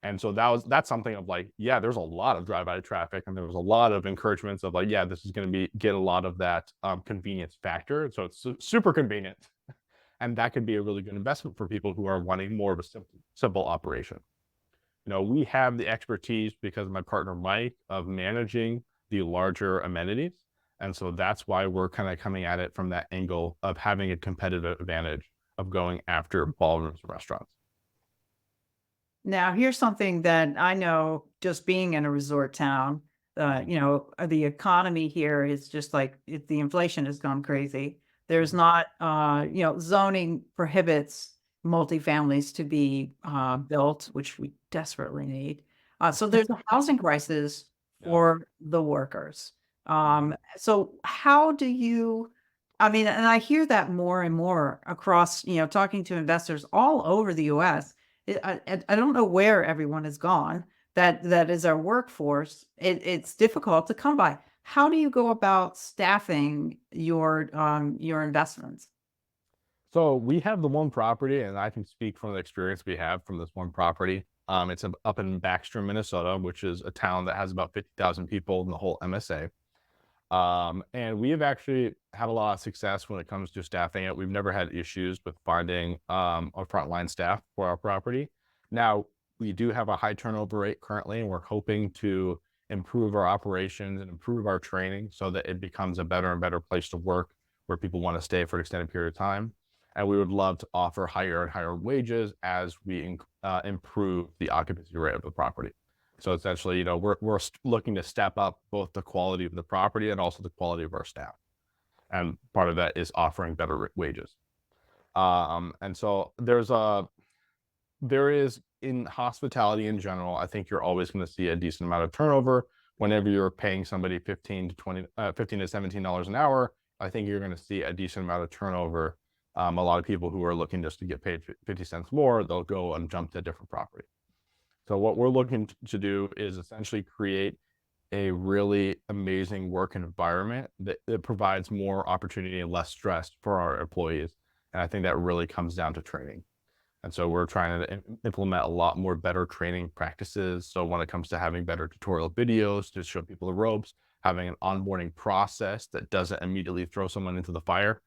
[SPEAKER 3] And so that's something of like, yeah, there's a lot of drive-by traffic, and there was a lot of encouragements of like, yeah, this is going to get a lot of that convenience factor. So it's super convenient, and that could be a really good investment for people who are wanting more of a simple operation. We have the expertise, because of my partner Mike, of managing the larger amenities, and so that's why we're kind of coming at it from that angle of having a competitive advantage of going after ballrooms and restaurants.
[SPEAKER 2] Now, here's something that I know, just being in a resort town, the economy here is just like the inflation has gone crazy. There's not, zoning prohibits multifamilies to be built, which we desperately need. So there's a housing crisis for the workers. So how do you, and I hear that more and more across, talking to investors all over the US. I don't know where everyone has gone. That is our workforce. It's difficult to come by. How do you go about staffing your investments?
[SPEAKER 3] So we have the one property, and I can speak from the experience we have from this one property. It's up in Baxter, Minnesota, which is a town that has about 50,000 people in the whole MSA. And we have actually had a lot of success when it comes to staffing it. We've never had issues with finding our frontline staff for our property. Now, we do have a high turnover rate currently, and we're hoping to improve our operations and improve our training so that it becomes a better and better place to work, where people want to stay for an extended period of time. And we would love to offer higher and higher wages as we improve the occupancy rate of the property. So essentially, we're looking to step up both the quality of the property and also the quality of our staff. And part of that is offering better wages. And so there is in hospitality in general, I think you're always going to see a decent amount of turnover. Whenever you're paying somebody $15 to $17 an hour, I think you're going to see a decent amount of turnover. A lot of people who are looking just to get paid 50 cents more, they'll go and jump to a different property. So what we're looking to do is essentially create a really amazing work environment that provides more opportunity and less stress for our employees. And I think that really comes down to training. And so we're trying to implement a lot more better training practices. So when it comes to having better tutorial videos to show people the ropes, having an onboarding process that doesn't immediately throw someone into the fire,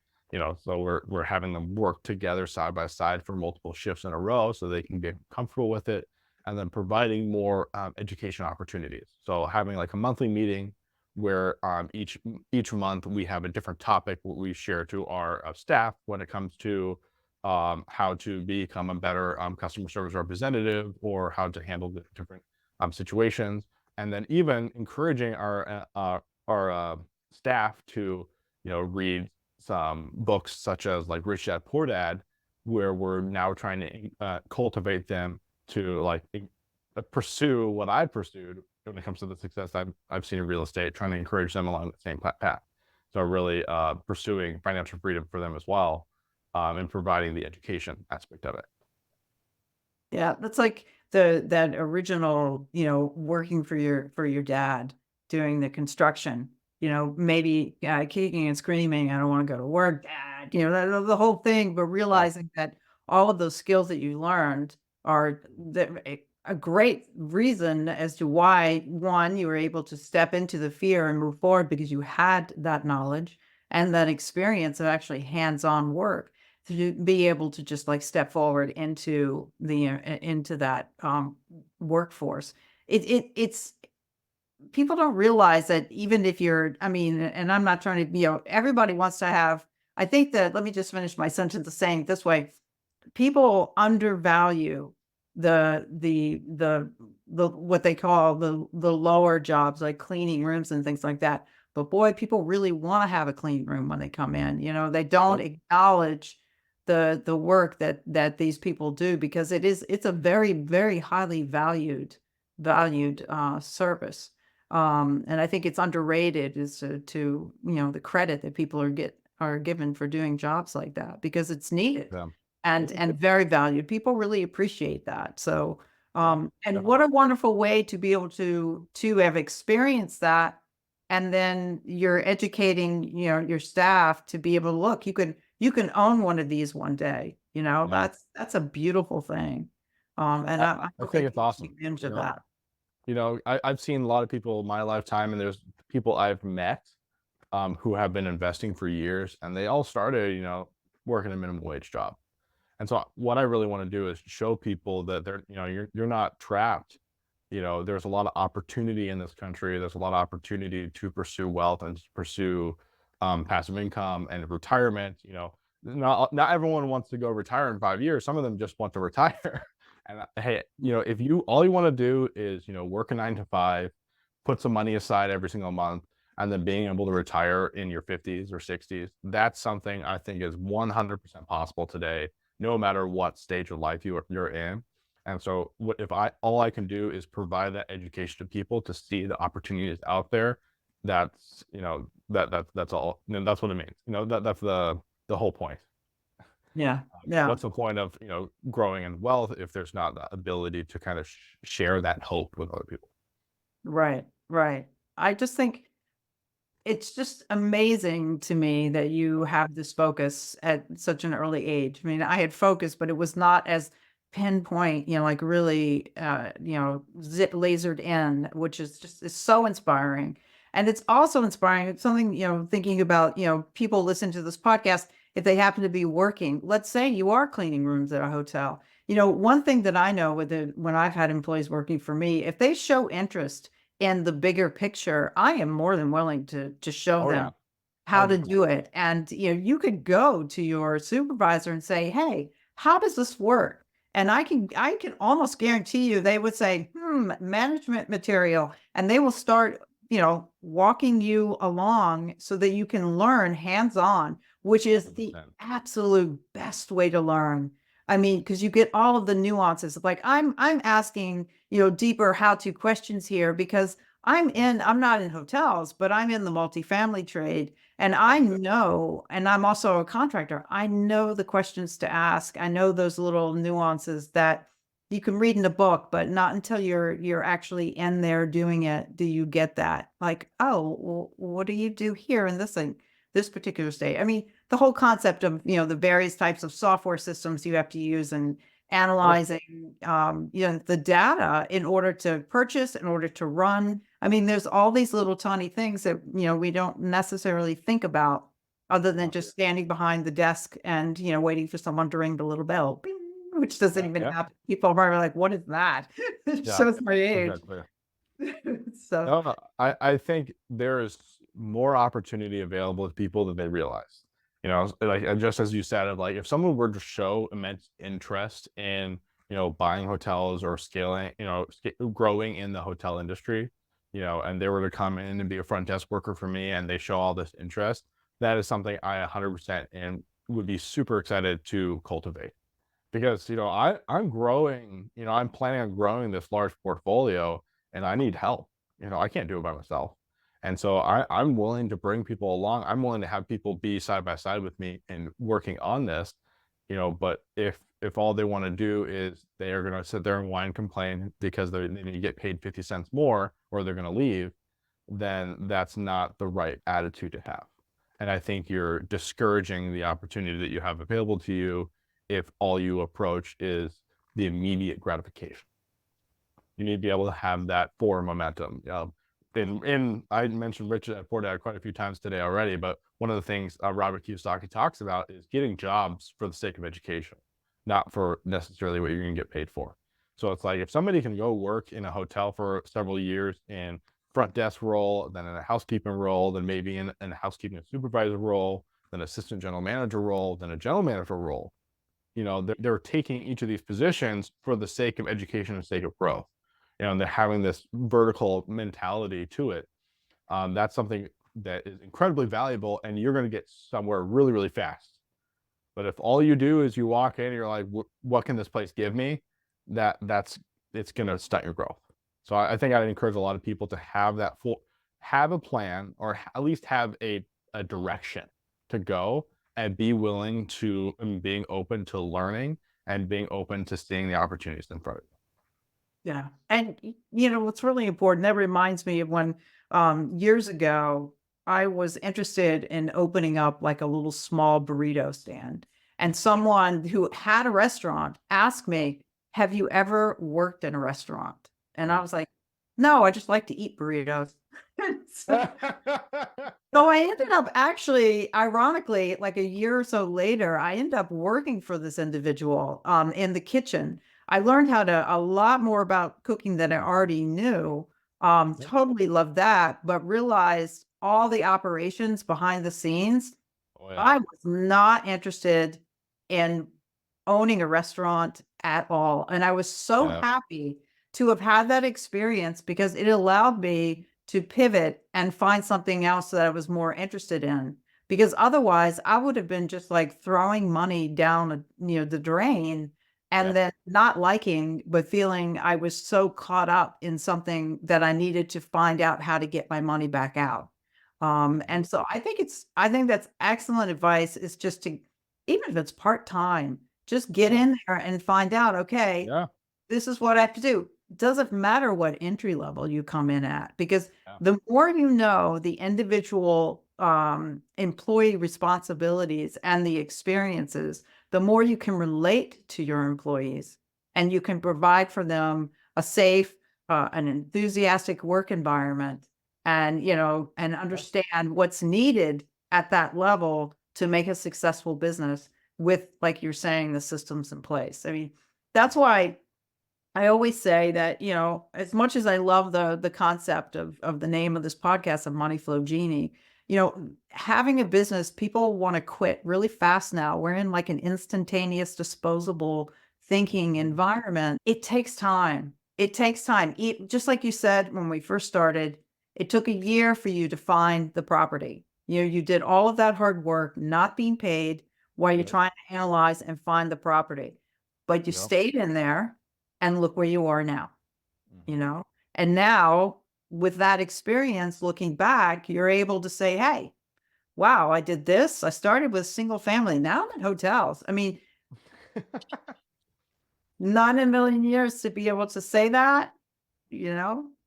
[SPEAKER 3] so we're having them work together side by side for multiple shifts in a row so they can get comfortable with it, and then providing more education opportunities. So having like a monthly meeting where each month we have a different topic we share to our staff when it comes to how to become a better customer service representative, or how to handle the different situations, and then even encouraging our staff to read some books such as like Rich Dad Poor Dad, where we're now trying to cultivate them to like pursue what I pursued when it comes to the success I've seen in real estate, trying to encourage them along the same path. So really pursuing financial freedom for them as well, and providing the education aspect of it.
[SPEAKER 2] Yeah, that's like that original, working for your dad doing the construction, maybe kicking and screaming, I don't want to go to work, dad, the whole thing, but realizing that all of those skills that you learned are a great reason as to why, one, you were able to step into the fear and move forward because you had that knowledge and that experience of actually hands-on work to be able to just like step forward into that workforce. It's people don't realize that even if you're, I mean, and I'm not trying to, everybody wants to have, I think that, let me just finish my sentence saying it this way. People undervalue the what they call the lower jobs, like cleaning rooms and things like that. But boy, people really want to have a clean room when they come in. They don't acknowledge the work that these people do, because it's a very, very highly valued service. And I think it's underrated as to the credit that people are given for doing jobs like that, because it's needed.
[SPEAKER 3] Yeah.
[SPEAKER 2] And very valued. People really appreciate that. So, and what a wonderful way to be able to have experienced that. And then you're educating, your staff to be able to look, you can own one of these one day, that's a beautiful thing. And I
[SPEAKER 3] think it's awesome.
[SPEAKER 2] Of that.
[SPEAKER 3] I've seen a lot of people in my lifetime, and there's people I've met who have been investing for years, and they all started, working a minimum wage job. And so what I really want to do is show people that you're not trapped. There's a lot of opportunity in this country. There's a lot of opportunity to pursue wealth and to pursue passive income and retirement. Not everyone wants to go retire in 5 years. Some of them just want to retire. And hey, if all you want to do is, work a 9 to 5, put some money aside every single month, and then being able to retire in your 50s or 60s, that's something I think is 100% possible today, no matter what stage of life you're in. And so all I can do is provide that education to people to see the opportunities out there. That's, that's all, that's what it means. That's the whole point.
[SPEAKER 2] Yeah.
[SPEAKER 3] What's the point of, growing in wealth if there's not the ability to kind of share that hope with other people?
[SPEAKER 2] Right. I just think it's just amazing to me that you have this focus at such an early age. I mean, I had focus, but it was not as pinpoint, like really, lasered in, which is so inspiring. And it's also inspiring. It's something, thinking about, people listen to this podcast, if they happen to be working, let's say you are cleaning rooms at a hotel. One thing that I know when I've had employees working for me, if they show interest in the bigger picture, I am more than willing to show them how to do it. And, you could go to your supervisor and say, hey, how does this work? And I can almost guarantee you they would say, management material. And they will start, walking you along so that you can learn hands-on, which is the absolute best way to learn. I mean, because you get all of the nuances. Like I'm asking, deeper how-to questions here because I'm not in hotels, but I'm in the multifamily trade. And I know, and I'm also a contractor, I know the questions to ask. I know those little nuances that you can read in a book, but not until you're actually in there doing it do you get that. Like, oh, well, what do you do here in this thing, this particular state? I mean, the whole concept of, the various types of software systems you have to use and analyzing, the data in order to purchase, in order to run. I mean, there's all these little tiny things that, we don't necessarily think about other than just standing behind the desk and, waiting for someone to ring the little bell, bing, which doesn't even happen. People are probably like, what is that? It shows my age. So
[SPEAKER 3] no, I think there is more opportunity available to people than they realize. Like just as you said, like if someone were to show immense interest in, buying hotels or scaling, growing in the hotel industry, and they were to come in and be a front desk worker for me and they show all this interest, that is something I 100% and would be super excited to cultivate. Because, I'm growing, I'm planning on growing this large portfolio and I need help. I can't do it by myself. And so I'm willing to bring people along. I'm willing to have people be side by side with me and working on this, but if all they want to do is they are going to sit there and whine and complain because they need to get paid 50 cents more or they're going to leave, then that's not the right attitude to have. And I think you're discouraging the opportunity that you have available to you if all you approach is the immediate gratification. You need to be able to have that forward momentum. I mentioned Rich Dad Dad quite a few times today already, but one of the things Robert Kiyosaki talks about is getting jobs for the sake of education, not for necessarily what you're going to get paid for. So it's like if somebody can go work in a hotel for several years in front desk role, then in a housekeeping role, then maybe in a housekeeping supervisor role, then assistant general manager role, then a general manager role, they're taking each of these positions for the sake of education and sake of growth. And they're having this vertical mentality to it. That's something that is incredibly valuable, and you're going to get somewhere really, really fast. But if all you do is you walk in and you're like, what can this place give me? It's going to stunt your growth. So I think I'd encourage a lot of people to have have a plan, or at least have a direction to go, and be willing to, and being open to learning and being open to seeing the opportunities in front of you.
[SPEAKER 2] Yeah. And what's really important, that reminds me of when years ago I was interested in opening up like a little small burrito stand. And someone who had a restaurant asked me, "Have you ever worked in a restaurant?" And I was like, "No, I just like to eat burritos." So so I ended up actually, ironically, like a year or so later, I ended up working for this individual in the kitchen. I learned a lot more about cooking than I already knew. Totally loved that, but realized all the operations behind the scenes.
[SPEAKER 3] Oh yeah.
[SPEAKER 2] I was not interested in owning a restaurant at all. And I was so
[SPEAKER 3] Yeah.
[SPEAKER 2] happy to have had that experience because it allowed me to pivot and find something else that I was more interested in. Because otherwise, I would have been just like throwing money down, the drain,
[SPEAKER 3] Yeah.
[SPEAKER 2] and then not liking, but feeling I was so caught up in something that I needed to find out how to get my money back out. And so I think that's excellent advice, is just to, even if it's part-time, just get in there and find out, okay,
[SPEAKER 3] Yeah.
[SPEAKER 2] this is what I have to do. Doesn't matter what entry level you come in at, because
[SPEAKER 3] Yeah.
[SPEAKER 2] the more you know the individual employee responsibilities and the experiences, the more you can relate to your employees, and you can provide for them a safe, an enthusiastic work environment, and and understand what's needed at that level to make a successful business with, like you're saying, the systems in place. I mean, that's why I always say that, as much as I love the concept of the name of this podcast, of Money Flow Genie, having a business, people want to quit really fast now. We're in like an instantaneous, disposable thinking environment. It takes time. It takes time. Just like you said when we first started, it took a year for you to find the property. You did all of that hard work, not being paid, while you're
[SPEAKER 3] Yep.
[SPEAKER 2] trying to analyze and find the property. But you
[SPEAKER 3] Yep.
[SPEAKER 2] stayed in there, and look where you are now,
[SPEAKER 3] Mhm.
[SPEAKER 2] and now with that experience, looking back, you're able to say, "Hey, wow, I did this. I started with single family. Now I'm in hotels." I mean, not in a million years to be able to say that,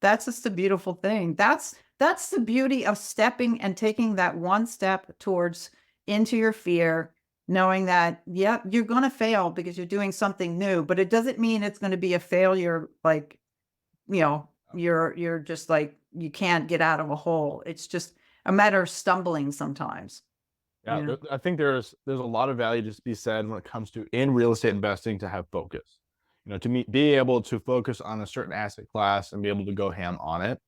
[SPEAKER 2] that's just a beautiful thing. That's the beauty of stepping and taking that one step towards, into your fear, knowing that, yep, you're going to fail because you're doing something new, but it doesn't mean it's going to be a failure. Like, you're just like, you can't get out of a hole. It's just a matter of stumbling sometimes.
[SPEAKER 3] Yeah, I think there's a lot of value to be said when it comes to, in real estate investing, to have focus. Be able to focus on a certain asset class and be able to go ham on it.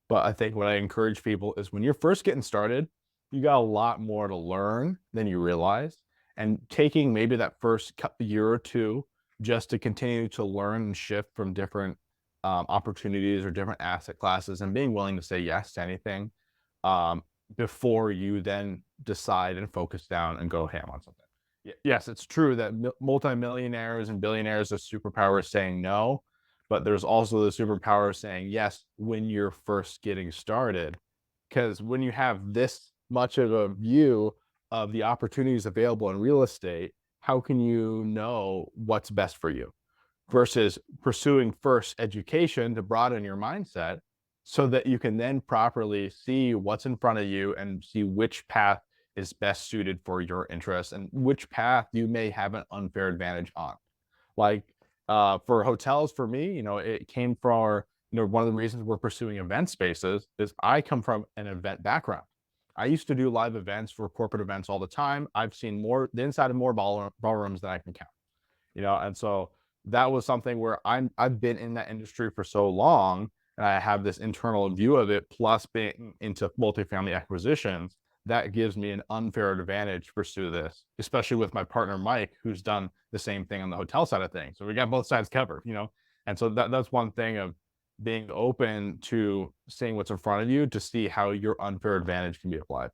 [SPEAKER 3] But I think what I encourage people is, when you're first getting started, you got a lot more to learn than you realize. And taking maybe that first year or two just to continue to learn and shift from different opportunities or different asset classes, and being willing to say yes to anything, before you then decide and focus down and go ham on something. Yes, it's true that multimillionaires and billionaires are superpowers saying no, but there's also the superpower of saying yes when you're first getting started. Because when you have this much of a view of the opportunities available in real estate, how can you know what's best for you? Versus pursuing first education to broaden your mindset so that you can then properly see what's in front of you and see which path is best suited for your interests and which path you may have an unfair advantage on. Like for hotels, for me, it came from, one of the reasons we're pursuing event spaces is I come from an event background. I used to do live events for corporate events all the time. I've seen the inside of more ballrooms than I can count, and so that was something where I've been in that industry for so long, and I have this internal view of it, plus being into multifamily acquisitions, that gives me an unfair advantage to pursue this, especially with my partner Mike, who's done the same thing on the hotel side of things. So we got both sides covered, and so that's one thing of being open to seeing what's in front of you to see how your unfair advantage can be applied.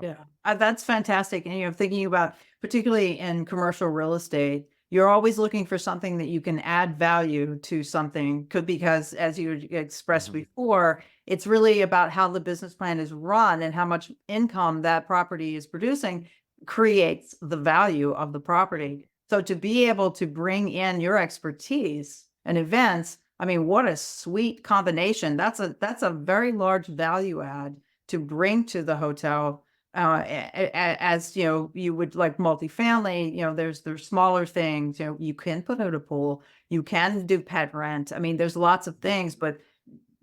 [SPEAKER 2] Yeah, that's fantastic. And, thinking about, particularly in commercial real estate, you're always looking for something that you can add value to something, because as you expressed before, it's really about how the business plan is run and how much income that property is producing creates the value of the property. So to be able to bring in your expertise and events, I mean, what a sweet combination. That's a very large value add to bring to the hotel. As you would like multifamily, there's smaller things, you can put out a pool, you can do pet rent. I mean, there's lots of things, but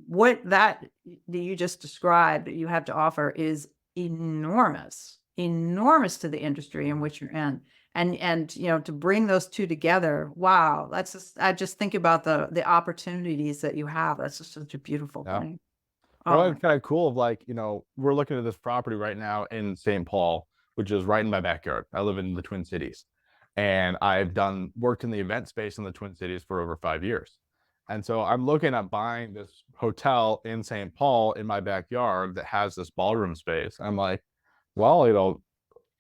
[SPEAKER 2] what that you just described that you have to offer is enormous to the industry in which you're in. And to bring those two together, wow, I just think about the opportunities that you have. That's just such a beautiful thing.
[SPEAKER 3] Well, it's kind of cool of like, we're looking at this property right now in St. Paul, which is right in my backyard. I live in the Twin Cities, and I've worked in the event space in the Twin Cities for over 5 years. And so I'm looking at buying this hotel in St. Paul in my backyard that has this ballroom space. I'm like, well,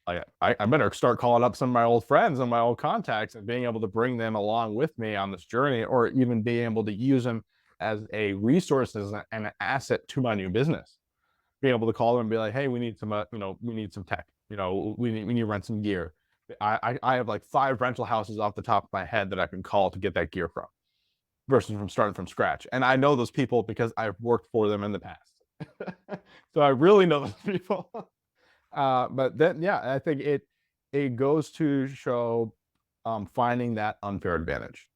[SPEAKER 3] I better start calling up some of my old friends and my old contacts and being able to bring them along with me on this journey, or even being able to use them as a resource and an asset to my new business. Being able to call them and be like, hey, we need some tech, we need to rent some gear. I have like 5 rental houses off the top of my head that I can call to get that gear from, versus from starting from scratch. And I know those people because I've worked for them in the past. So I really know those people. But then, yeah, I think it goes to show finding that unfair advantage.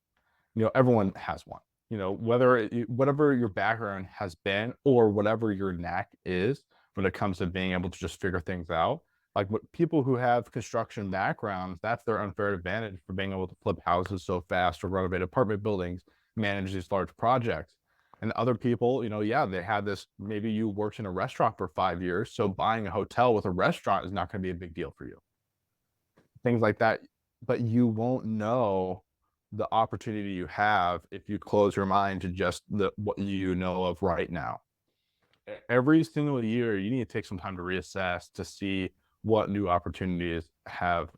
[SPEAKER 3] Everyone has one. Whatever your background has been or whatever your knack is when it comes to being able to just figure things out. Like what people who have construction backgrounds, that's their unfair advantage for being able to flip houses so fast or renovate apartment buildings, manage these large projects. And other people, they had this, maybe you worked in a restaurant for 5 years, so buying a hotel with a restaurant is not going to be a big deal for you. Things like that. But you won't know the opportunity you have if you close your mind to just what you know of right now. Every single year, you need to take some time to reassess to see what new opportunities have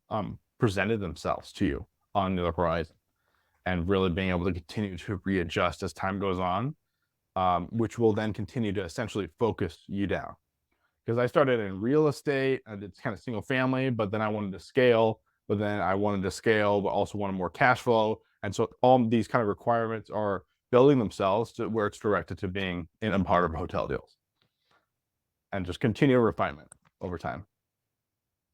[SPEAKER 3] presented themselves to you on the horizon, and really being able to continue to readjust as time goes on, which will then continue to essentially focus you down. Because I started in real estate, I did kind of single family, but then I wanted to scale, but also wanted more cash flow. And so all these kind of requirements are building themselves to where it's directed to being in a part of hotel deals, and just continual refinement over time.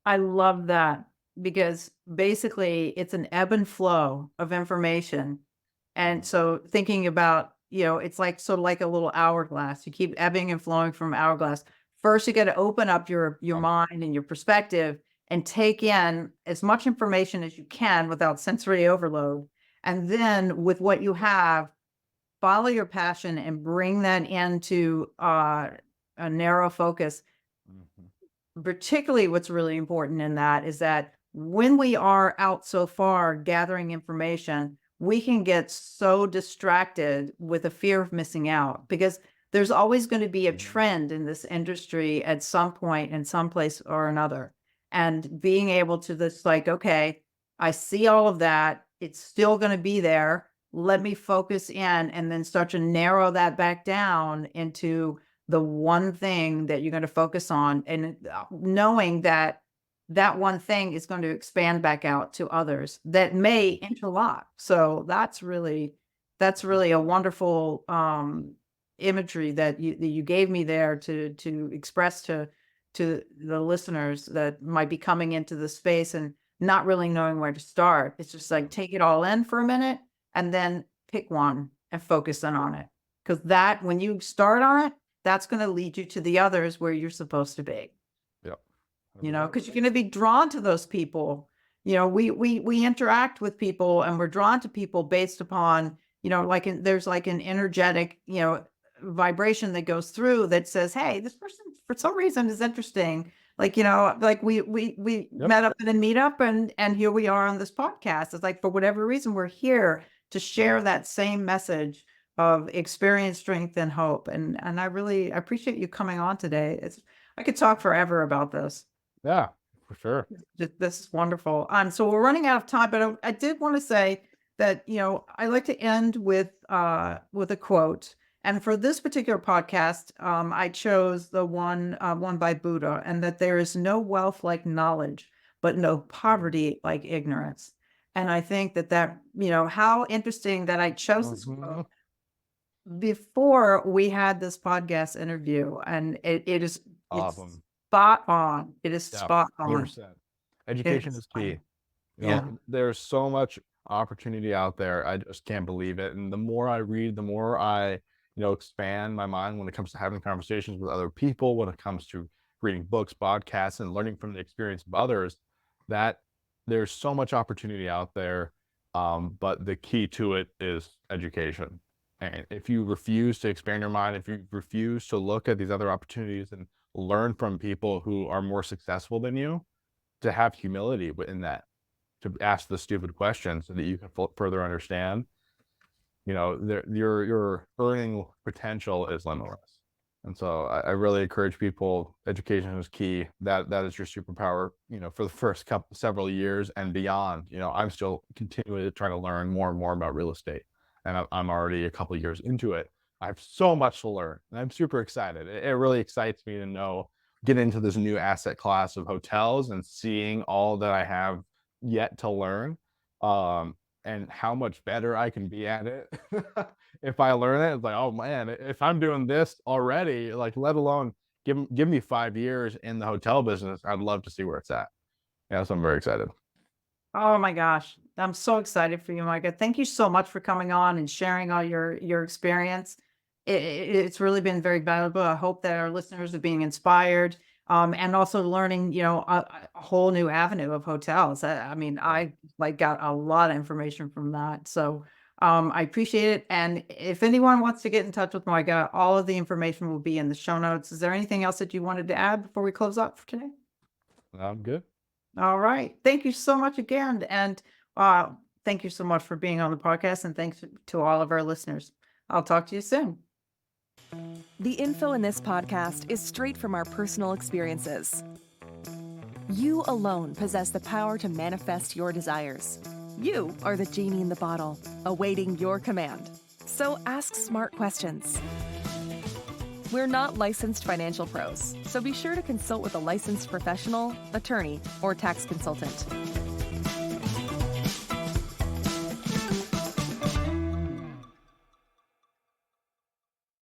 [SPEAKER 2] I love that, because basically it's an ebb and flow of information. And so thinking about, it's like sort of like a little hourglass. You keep ebbing and flowing from hourglass. First, you got to open up your mind and your perspective and take in as much information as you can without sensory overload. And then with what you have, follow your passion and bring that into a narrow focus. Particularly what's really important in that is that when we are out so far gathering information, we can get so distracted with a fear of missing out, because there's always going to be a trend in this industry at some point in some place or another. And being able to just like, okay, I see all of that. It's still going to be there. Let me focus in and then start to narrow that back down into the one thing that you're going to focus on, and knowing that that one thing is going to expand back out to others that may interlock. So that's really a wonderful imagery that you gave me there to express to the listeners that might be coming into the space and not really knowing where to start. It's just like, take it all in for a minute and then pick one and focus in on it. Because that, when you start on it, that's going to lead you to the others where you're supposed to be.
[SPEAKER 3] Yep.
[SPEAKER 2] Because you're going to be drawn to those people. We interact with people, and we're drawn to people based upon, there's like an energetic, vibration that goes through that says, hey, this person for some reason is interesting. Like, like we met up in a meetup, and here we are on this podcast. It's like, for whatever reason, we're here to share that same message of experience, strength, and hope. And I really appreciate you coming on today. I could talk forever about this.
[SPEAKER 3] Yeah, for sure.
[SPEAKER 2] This is wonderful. So we're running out of time, but I did want to say that, I like to end with a quote. And for this particular podcast, I chose the one by Buddha, and that there is no wealth like knowledge, but no poverty like ignorance. And I think that, how interesting that I chose this quote before we had this podcast interview. And it is
[SPEAKER 3] awesome.
[SPEAKER 2] It's spot on. It is spot on.
[SPEAKER 3] 100%. Education is key. There's so much opportunity out there. I just can't believe it. And the more I read, the more I expand my mind when it comes to having conversations with other people, when it comes to reading books, podcasts, and learning from the experience of others, that there's so much opportunity out there. But the key to it is education. And if you refuse to expand your mind, if you refuse to look at these other opportunities and learn from people who are more successful than you, to have humility in that, to ask the stupid questions so that you can further understand, your earning potential is limitless. And so I really encourage people, education is key. That is your superpower, for the first several years and beyond. I'm still continuing to try to learn more and more about real estate, and I'm already a couple of years into it. I have so much to learn, and I'm super excited. It really excites me to get into this new asset class of hotels and seeing all that I have yet to learn. And how much better I can be at it. If I learn it, it's like, oh man, if I'm doing this already, like, let alone give me 5 years in the hotel business, I'd love to see where it's at. Yeah, so I'm very excited.
[SPEAKER 2] Oh my gosh. I'm so excited for you, Micah. Thank you so much for coming on and sharing all your experience. It's really been very valuable. I hope that our listeners are being inspired, and also learning, a whole new avenue of hotels. I got a lot of information from that. So I appreciate it. And if anyone wants to get in touch with Micah, all of the information will be in the show notes. Is there anything else that you wanted to add before we close up for today?
[SPEAKER 3] I'm good.
[SPEAKER 2] All right. Thank you so much again. And thank you so much for being on the podcast. And thanks to all of our listeners. I'll talk to you soon.
[SPEAKER 1] The info in this podcast is straight from our personal experiences. You alone possess the power to manifest your desires. You are the genie in the bottle, awaiting your command. So ask smart questions. We're not licensed financial pros, so be sure to consult with a licensed professional, attorney, or tax consultant.